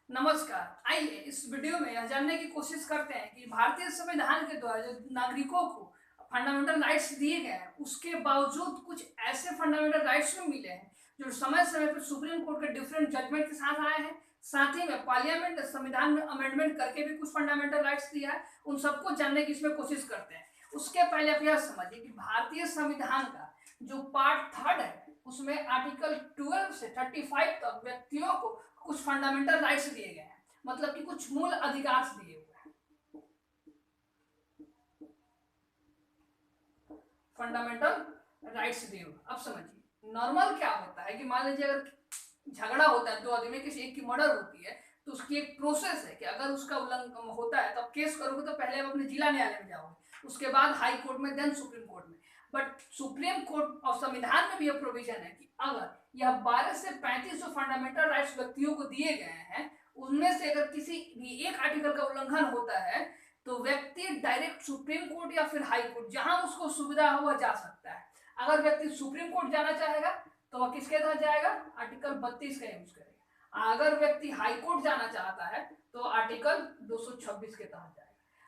नमस्कार। आइए इस वीडियो में यह जानने की कोशिश करते हैं कि भारतीय संविधान के द्वारा जो नागरिकों को फंडामेंटल राइट्स दिए गए हैं उसके बावजूद कुछ ऐसे फंडामेंटल राइट्स भी मिले हैं जो समय समय पर सुप्रीम कोर्ट के डिफरेंट जजमेंट के साथ आए हैं। साथ ही में पार्लियामेंट संविधान में अमेंडमेंट करके भी कुछ फंडामेंटल राइट्स दिया है। उन सबको जानने की इसमें कोशिश करते हैं। उसके पहले आप यह समझिए कि भारतीय संविधान का जो पार्ट थर्ड है उसमें आर्टिकल 12 से 35 तक व्यक्तियों को कुछ फंडामेंटल राइट्स दिए गए हैं, मतलब कि कुछ मूल अधिकार दिए हुए हैं। फंडामेंटल राइट्स दिए हुए। अब समझिए नॉर्मल क्या होता है कि मान लीजिए अगर झगड़ा होता है दो आदमी में, किसी एक की मर्डर होती है तो उसकी एक प्रोसेस है कि अगर उसका उल्लंघन होता है तो आप केस करोगे तो पहले आप अपने जिला न्यायालय में जाओगे, उसके बाद हाई कोर्ट में, देन सुप्रीम कोर्ट में। बट सुप्रीम कोर्ट और संविधान में भी यह प्रोविजन है कि अगर यह 12 से 35 जो फंडामेंटल राइट्स व्यक्तियों को दिए गए हैं उनमें से अगर किसी भी एक आर्टिकल का उल्लंघन होता है तो व्यक्ति डायरेक्ट सुप्रीम कोर्ट या फिर हाई कोर्ट, जहां उसको सुविधा हो वह जा सकता है। अगर व्यक्ति सुप्रीम कोर्ट जाना चाहेगा तो वह किसके तहत जाएगा? आर्टिकल 32 का यूज करेगा। अगर व्यक्ति हाई कोर्ट जाना चाहता है तो आर्टिकल 226 के तहत जाएगा।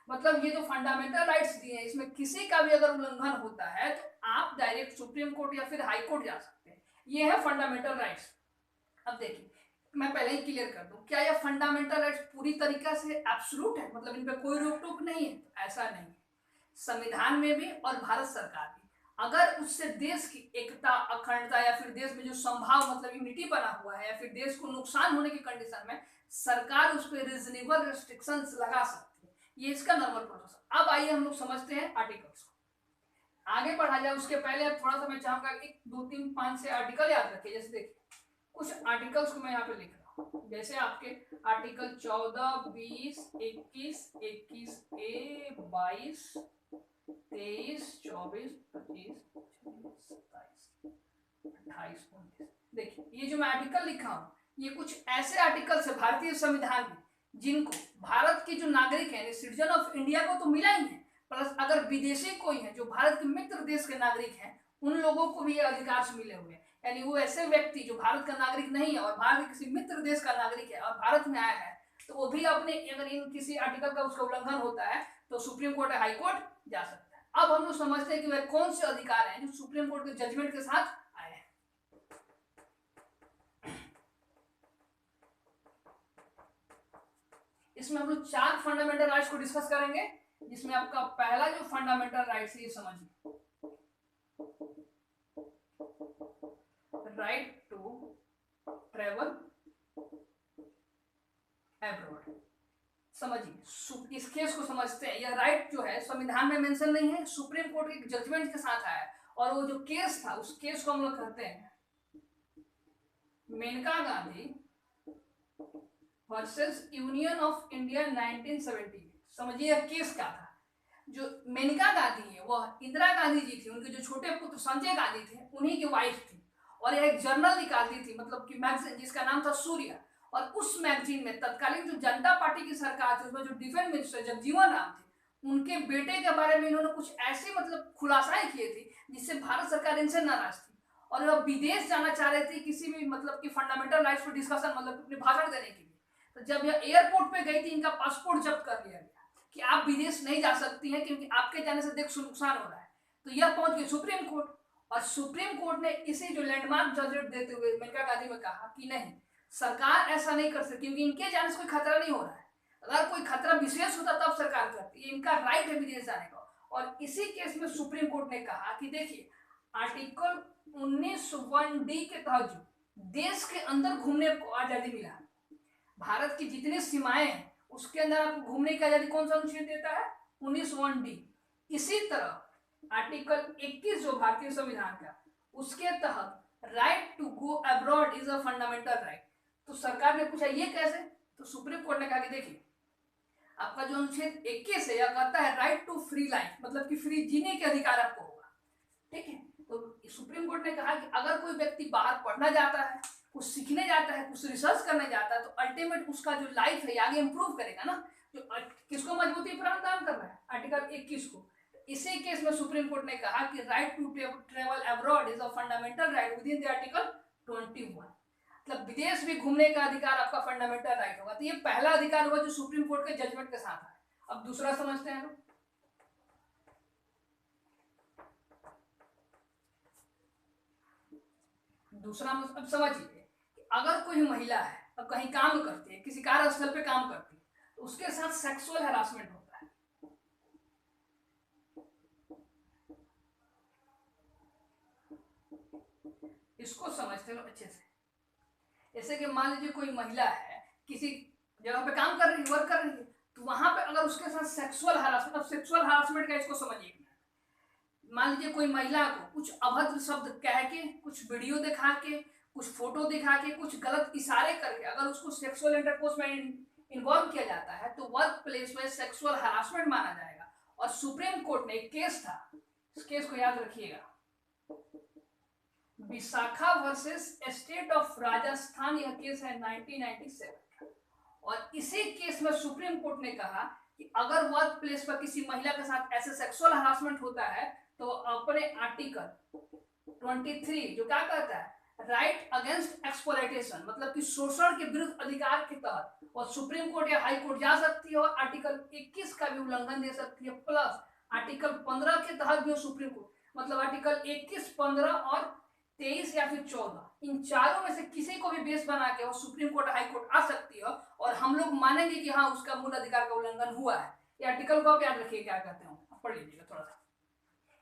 मतलब ये जो फंडामेंटल राइट्स दिए हैं इसमें किसी का भी अगर उल्लंघन होता है तो आप डायरेक्ट सुप्रीम कोर्ट या फिर हाई कोर्ट जा सकते हैं। ये है फंडामेंटल राइट्स। अब देखिए मैं पहले ही क्लियर कर दूं, क्या यह फंडामेंटल राइट्स पूरी तरीका से एब्सोल्यूट है, मतलब इन पे कोई रोक टोक नहीं है? तो ऐसा नहीं है। संविधान में भी और भारत सरकार भी अगर उससे देश की एकता, अखंडता या फिर देश में जो संभाव मतलब यूनिटी बना हुआ है या फिर देश को नुकसान होने की कंडीशन में सरकार उस पर रीजनेबल रेस्ट्रिक्शंस लगा सकती है। ये इसका नॉर्मल प्रोसेस। अब आइए हम लोग समझते हैं आर्टिकल्स को, आगे बढ़ा जाए उसके पहले अब थोड़ा सा मैं चाहूंगा एक दो तीन पांच से आर्टिकल याद रखिए। जैसे देखिए कुछ आर्टिकल्स को मैं यहाँ पे लिख रहा हूँ, जैसे आपके आर्टिकल 14, 20, 21, 21A, 22, 23, 24, 25, 26, 27, 28, 29। देखिए ये जो मैं आर्टिकल लिखा हूँ ये कुछ ऐसे आर्टिकल्स है भारतीय संविधान में जिनको भारत के जो नागरिक है, सिटीजन ऑफ इंडिया को तो मिला ही है, प्लस अगर विदेशी कोई है जो भारत के मित्र देश के नागरिक हैं उन लोगों को भी ये अधिकार से मिले हुए हैं। यानी वो ऐसे व्यक्ति जो भारत का नागरिक नहीं है और भारत के किसी मित्र देश का नागरिक है और भारत में आया है तो वो भी अपने अगर इन किसी आर्टिकल का उसका उल्लंघन होता है तो सुप्रीम कोर्ट या हाई कोर्ट जा सकता है। अब हम लोग समझते हैं कि वह कौन से अधिकार हैं जो सुप्रीम कोर्ट के जजमेंट के साथ आए हैं। इसमें हम लोग 4 फंडामेंटल राइट्स को डिस्कस करेंगे, जिसमें आपका पहला जो फंडामेंटल राइट्स है ये समझिए, राइट टू ट्रेवल एब्रॉड। समझिए इस केस को समझते हैं। यह राइट जो है संविधान में मेंशन नहीं है, सुप्रीम कोर्ट के जजमेंट के साथ आया है। और वो जो केस था उस केस को हम लोग कहते हैं Maneka Gandhi versus union of India 1970। समझिए यह केस क्या था। जो मेनका गांधी है वह इंदिरा गांधी जी थी, उनके जो छोटे पुत्र संजय गांधी थे उन्हीं की वाइफ थी। और यह एक जर्नल निकालती थी, मतलब कि मैगजीन जिसका नाम था सूर्य। और उस मैगजीन में तत्कालीन जो जनता पार्टी की सरकार थी उसमें जो डिफेंस मिनिस्टर जगजीवन राम थे उनके बेटे के बारे में इन्होंने कुछ ऐसी मतलब खुलासाएं किए थे जिससे भारत सरकार इनसे नाराज थी और वह विदेश जाना चाह रहे थे किसी भी मतलब कि फंडामेंटल राइट्स पर डिस्कशन, मतलब अपने भाषण देने के लिए। तो जब यह एयरपोर्ट पे गई थी इनका पासपोर्ट जब्त कर लिया गया कि आप विदेश नहीं जा सकती हैं क्योंकि आपके जाने से देश को नुकसान हो रहा है। तो यह पहुंच गई सुप्रीम कोर्ट और सुप्रीम कोर्ट ने इसी जो लैंडमार्क जजमेंट देते हुए मेनका गांधी में कहा कि नहीं, सरकार ऐसा नहीं कर सकती क्योंकि इनके जाने से कोई खतरा नहीं हो रहा है। अगर कोई खतरा विशेष होता तब सरकार करती है, इनका राइट है विदेश जाने का। और इसी केस में सुप्रीम कोर्ट ने कहा कि देखिए आर्टिकल 19(1)D के तहत जो देश के अंदर घूमने को आजादी मिला है, भारत की जितनी सीमाएं हैं उसके अंदर आपको घूमने की आजादी कौन सा अनुच्छेद देता है? 19(1)D। इसी तरह आर्टिकल 21 जो भारतीय संविधान का उसके तहत right to go abroad is a fundamental right. तो सरकार ने पूछा ये कैसे? तो सुप्रीम कोर्ट ने कहा कि देखिए आपका जो अनुच्छेद 21 है यह कहता है राइट टू फ्री लाइफ, मतलब कि फ्री जीने के अधिकार आपको होगा। ठीक है, तो सुप्रीम कोर्ट ने कहा कि अगर कोई व्यक्ति बाहर पढ़ना जाता है, कुछ सीखने जाता है, कुछ रिसर्च करने जाता है तो अल्टीमेट उसका जो लाइफ है आगे इंप्रूव करेगा ना, जो किसको मजबूती प्रदान कर रहा है? आर्टिकल 21 को। इसी केस में सुप्रीम कोर्ट ने कहा कि right to travel abroad is a fundamental right within the article 21। मतलब विदेश भी घूमने का अधिकार आपका फंडामेंटल राइट होगा। तो ये पहला अधिकार हुआ जो सुप्रीम कोर्ट के जजमेंट के साथ है। अब दूसरा समझते हैं लोग। दूसरा अब समझिए, अगर कोई महिला है, अब कहीं काम करती है, किसी कार्यस्थल पे काम करती है, तो उसके साथ सेक्सुअल हैरासमेंट होता है। इसको समझते लो अच्छे से। जैसे कि मान लीजिए कोई महिला है, किसी जगह पे काम कर रही है, वर्क कर रही है, तो वहां पे अगर उसके साथ सेक्सुअल हरासमेंट, अब सेक्सुअल हरासमेंट का इसको समझिए। मान लीजिए कोई महिला को कुछ अभद्र शब्द कह के, कुछ वीडियो दिखा के, कुछ फोटो दिखा के, कुछ गलत इशारे करके अगर उसको सेक्सुअल इंटरकोर्स में इन्वॉल्व किया जाता है तो वर्क प्लेस में सेक्सुअल हरासमेंट माना जाएगा। और सुप्रीम कोर्ट ने एक केस था, इस केस को याद रखिएगा, Vishakha versus state of Rajasthan, यह केस है 1997। और इसी केस में सुप्रीम कोर्ट ने कहा कि अगर वर्क प्लेस पर किसी महिला के साथ ऐसे सेक्सुअल हरासमेंट होता है तो अपने आर्टिकल 23 जो क्या कहता है, राइट अगेंस्ट एक्सप्लॉयटेशन, मतलब कि शोषण के विरुद्ध अधिकार के तहत, और सुप्रीम कोर्ट या हाई कोर्ट जा सकती है और आर्टिकल 21 का भी उल्लंघन दे सकती है, प्लस आर्टिकल 15 के तहत भी सुप्रीम कोर्ट, मतलब आर्टिकल 21, 15 और 23 या फिर 14, इन चारों में से किसी को भी बेस बना के वो सुप्रीम कोर्ट हाई कोर्ट आ सकती है और हम लोग मानेंगे कि हाँ उसका मूल अधिकार का उल्लंघन हुआ है। ये आर्टिकल को आप याद रखिए क्या कहते हो, पढ़ लीजिएगा थोड़ा सा।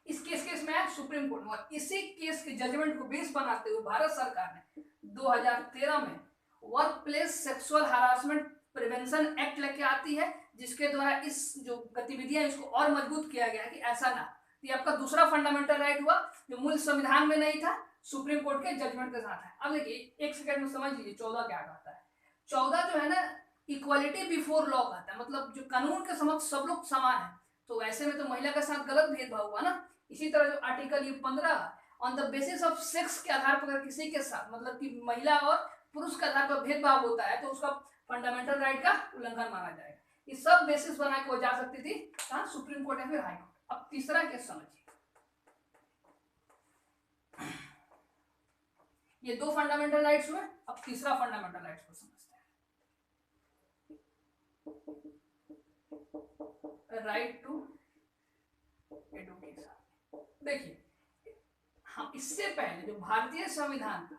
इस केस में सुप्रीम कोर्ट में इसी केस के जजमेंट को बेस बनाते हुए भारत सरकार ने 2013 में work place sexual harassment prevention act लेके आती है, जिसके द्वारा इस जो गतिविधियां इसको और मजबूत किया गया कि ऐसा ना। ये आपका दूसरा फंडामेंटल राइट हुआ जो मूल संविधान में नहीं था, सुप्रीम कोर्ट के जजमेंट के साथ है। अब देखिए एक सेकंड में समझ लीजिए 14 क्या कहता है। 14 जो है ना, इक्वालिटी बिफोर लॉ कहता है, मतलब जो कानून के समक्ष सब लोग समान है। तो ऐसे में तो महिला के साथ गलत भेदभाव हुआ ना। इसी तरह जो article 15, on the basis of sex के आधार पर अगर किसी के साथ, मतलब कि महिला और पुरुष के आधार पर भेदभाव होता है तो उसका फंडामेंटल राइट का उल्लंघन माना जाएगा। ये सब बेसिस बना के वो जा सकती थी कहाँ, सुप्रीम कोर्ट या फिर हाई कोर्ट। अब तीसरा केस समझिए, ये दो फंडामेंटल राइट्स हुए, अब तीसरा फंडामेंटल राइट्स को समझते हैं, राइट टू एडुकेशन। देखिए हम इससे पहले जो भारतीय संविधान का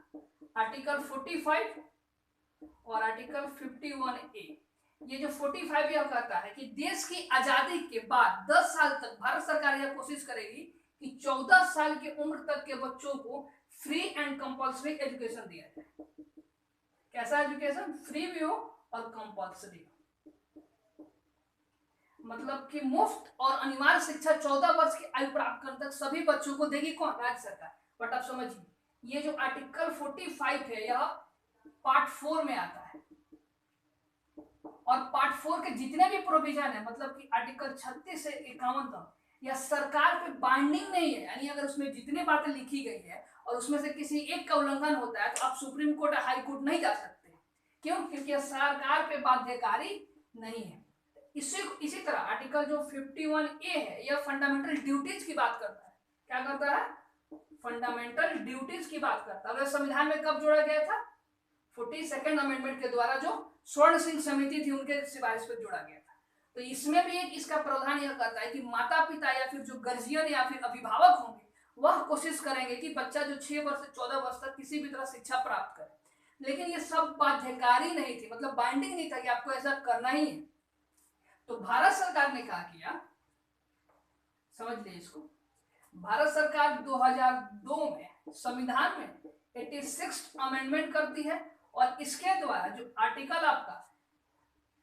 आर्टिकल 45 और आर्टिकल 51A, ये जो 45 यह कहता है कि देश की आजादी के बाद 10 साल तक भारत सरकार यह कोशिश करेगी कि 14 साल की उम्र तक के बच्चों को फ्री एंड कंपल्सरी एजुकेशन दिया जाए। कैसा एजुकेशन, फ्री भी हो और कंपल्सरी हो, मतलब कि मुफ्त और अनिवार्य शिक्षा 14 वर्ष की आयु प्राप्त करने तक सभी बच्चों को देगी कौन, राज्य सरकार। बट आप समझिए ये जो आर्टिकल 45 है यह पार्ट 4 में आता है, और पार्ट 4 के जितने भी प्रोविजन है, मतलब कि आर्टिकल 36 से 51 तक, यह सरकार पे बाइंडिंग नहीं है। यानी अगर उसमें जितनी बातें लिखी गई है और उसमें से किसी एक का उल्लंघन होता है तो आप सुप्रीम कोर्ट या हाई कोर्ट नहीं जा सकते। क्यों, क्योंकि यह सरकार पे बाध्यकारी नहीं है। इसी तरह आर्टिकल जो 51A है यह फंडामेंटल ड्यूटीज की बात करता है। क्या करता है, फंडामेंटल ड्यूटीज की बात करता है। संविधान में कब जोड़ा गया था, 42nd अमेंडमेंट के द्वारा जो स्वर्ण सिंह समिति थी उनके सिफारिश पर जोड़ा गया था। तो इसमें भी एक इसका प्रावधान यह कहता है कि माता पिता या फिर जो गार्जियन या फिर अभिभावक होंगे वह कोशिश करेंगे कि बच्चा जो 6 वर्ष से 14 वर्ष तक किसी भी तरह शिक्षा प्राप्त करे। लेकिन ये सब बाध्यकारी नहीं थी, मतलब बाइंडिंग नहीं था कि आपको ऐसा करना ही है। तो भारत सरकार ने क्या किया, समझ लीजिए इसको, भारत सरकार 2002 में संविधान में 86th अमेंडमेंट करती है और इसके द्वारा जो आर्टिकल आपका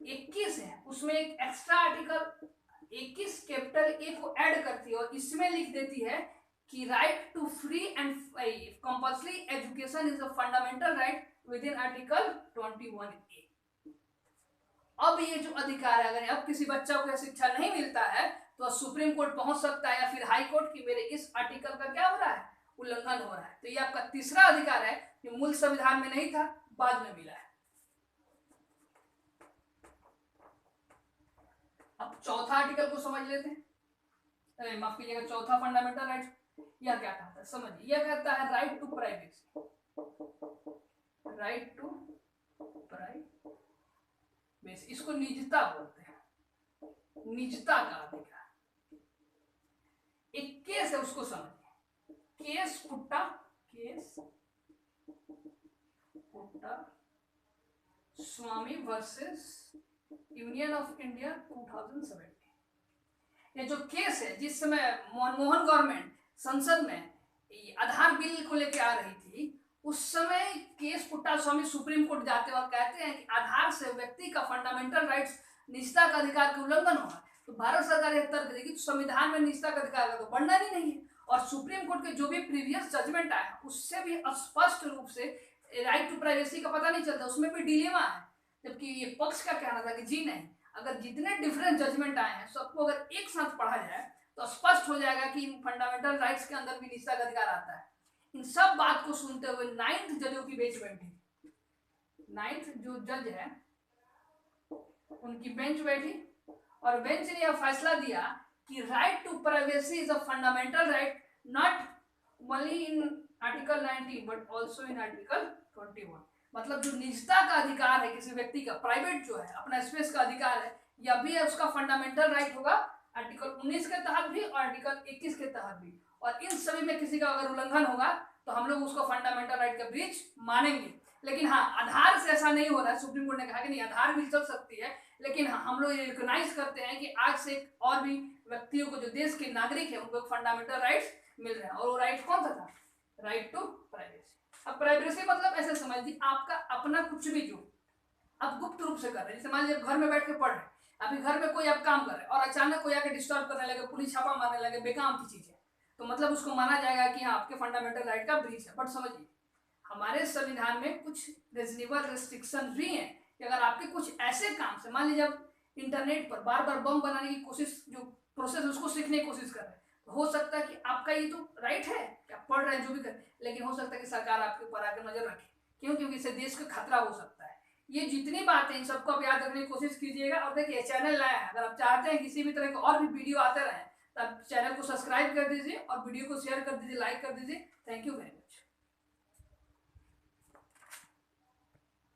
21 है उसमें एक एक्स्ट्रा आर्टिकल 21 कैपिटल A को ऐड करती है और इसमें लिख देती है कि right to free and compulsory education is a fundamental right within article 21A। अब ये जो अधिकार है, अगर अब किसी बच्चा को शिक्षा नहीं मिलता है तो सुप्रीम कोर्ट पहुंच सकता है या फिर हाई कोर्ट की मेरे इस आर्टिकल का क्या हो रहा है, उल्लंघन हो रहा है। तो ये आपका तीसरा अधिकार है जो मूल संविधान में नहीं था, बाद में मिला है। अब चौथा आर्टिकल को समझ लेते हैं, माफ कीजिएगा, चौथा फंडामेंटल राइट यह क्या कहता है, समझिए। यह कहता है right to privacy. Right to privacy, इसको निजता बोलते हैं, निजता का अधिकार। एक केस है उसको समझिए, case पुट्टा Swami versus union of India 2017। ये जो केस है, जिस समय मनमोहन गवर्नमेंट संसद में आधार बिल को लेकर आ रही थी, उस समय केस पुट्टा स्वामी सुप्रीम कोर्ट जाते वक्त कहते हैं कि आधार से व्यक्ति का फंडामेंटल राइट्स, निजता का अधिकार का उल्लंघन होगा। तो भारत सरकार यह तर्क देगी तो संविधान में निजता का अधिकार का तो वर्णन ही नहीं है। और सुप्रीम कोर्ट के जो भी प्रीवियस जजमेंट आया उससे भी स्पष्ट रूप से राइट टू प्राइवेसी का पता नहीं चलता, उसमें भी डिलेमा है। जबकि ये पक्ष का कहना था कि जी नहीं, अगर जितने डिफरेंट जजमेंट आए हैं सबको अगर एक साथ पढ़ा जाए तो स्पष्ट हो जाएगा कि फंडामेंटल राइट्स के अंदर भी निजता का अधिकार आता है। इन सब बात को सुनते हुए 9th जजों की बेंच बैठी, 9th जो जज है उनकी बेंच बैठी और बेंच ने यह फैसला दिया कि right to privacy is a fundamental right, not only in article 19 but also in article 21। मतलब जो निजता का अधिकार है किसी व्यक्ति का, प्राइवेट जो है अपना स्पेस का अधिकार है, यह भी है उसका फंडामेंटल राइट होगा आर्टिकल 19 के तहत भी और आर्टिकल 21 के तहत भी। और इन सभी में किसी का अगर उल्लंघन होगा तो हम लोग उसको फंडामेंटल राइट का ब्रीच मानेंगे। लेकिन हाँ, आधार से ऐसा नहीं हो रहा है। सुप्रीम कोर्ट ने कहा कि नहीं, आधार भी चल सकती है, लेकिन हाँ, हम लोग ये रिकॉग्नाइज करते हैं कि आज से और भी व्यक्तियों को, जो देश के नागरिक है, उनको फंडामेंटल राइट्स मिल रहे हैं। और वो राइट कौन सा था? Right to privacy. अब प्राइवेसी मतलब ऐसे समझ ली, आपका अपना कुछ भी जो आप गुप्त रूप से कर रहे हैं, जैसे मान लीजिए घर में बैठ के पढ़ रहे हैं, अभी घर में कोई आप काम कर रहे हैं और अचानक कोई आके डिस्टर्ब करने लगे, पुलिस छापा मारने लगे, बेकाम की चीज है, तो मतलब उसको माना जाएगा कि हाँ, आपके फंडामेंटल राइट का ब्रीच है। बट समझिए, हमारे संविधान में कुछ रीजनेबल रेस्ट्रिक्शन भी हैं कि अगर आपके कुछ ऐसे काम से, मान लीजिए आप इंटरनेट पर बार बार बम बनाने की कोशिश, जो प्रोसेस उसको सीखने की कोशिश कर रहे हैं, तो हो सकता है कि आपका ये तो राइट है कि आप पढ़ रहे हैं जो भी कर, लेकिन हो सकता है कि सरकार आपके ऊपर आकर नजर रखे। क्यों? क्योंकि इससे देश का खतरा हो सकता है। ये जितनी बातें इन सबको आप याद रखने की कोशिश कीजिएगा। और देखिए, चैनल नया है, अगर आप चाहते हैं किसी भी तरह के और भी वीडियो आते रहे तो आप चैनल को सब्सक्राइब कर दीजिए और वीडियो को शेयर कर दीजिए, लाइक कर दीजिए। Thank you very much.